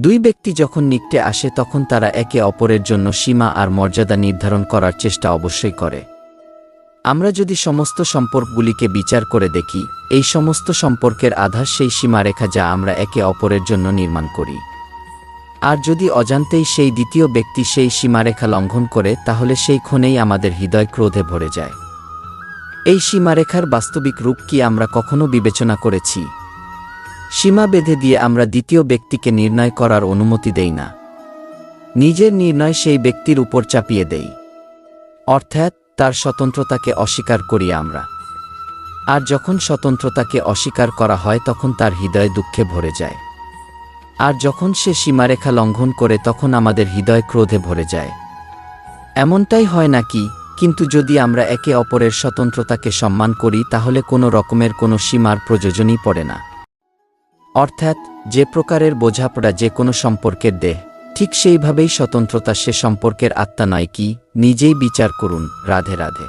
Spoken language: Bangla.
দুই ব্যক্তি যখন নিকটে আসে তখন তারা একে অপরের জন্য সীমা আর মর্যাদা নির্ধারণ করার চেষ্টা অবশ্যই করে। আমরা যদি সমস্ত সম্পর্কগুলিকে বিচার করে দেখি, এই সমস্ত সম্পর্কের আধার সেই সীমারেখা যা আমরা একে অপরের জন্য নির্মাণ করি। আর যদি অজান্তেই সেই দ্বিতীয় ব্যক্তি সেই সীমারেখা লঙ্ঘন করে, তাহলে সেই ক্ষণেই আমাদের হৃদয় ক্রোধে ভরে যায়। এই সীমারেখার বাস্তবিক রূপ কি আমরা কখনো বিবেচনা করেছি? সীমা বেঁধে দিয়ে আমরা দ্বিতীয় ব্যক্তিকে নির্ণয় করার অনুমতি দেই না। নিজের নির্ণয় সেই ব্যক্তির উপর চাপিয়ে দেই, অর্থাৎ তার স্বতন্ত্রতাকে অস্বীকার করি আমরা। আর যখন স্বতন্ত্রতাকে অস্বীকার করা হয় তখন তার হৃদয় দুঃখে ভরে যায়। আর যখন সে সীমারেখা লঙ্ঘন করে তখন আমাদের হৃদয় ক্রোধে ভরে যায়। এমনটাই হয় নাকি? কিন্তু যদি আমরা একে অপরের স্বতন্ত্রতাকে সম্মান করি, তাহলে কোনো রকমের কোনো সীমার প্রয়োজনই পড়ে না। অর্থাৎ যে প্রকারের বোঝাপড়া যে কোনো সম্পর্কের দেহ, ঠিক সেইভাবেই স্বতন্ত্রতা সে সম্পর্কের আত্মা নয় কি? নিজেই বিচার করুন। রাধে রাধে।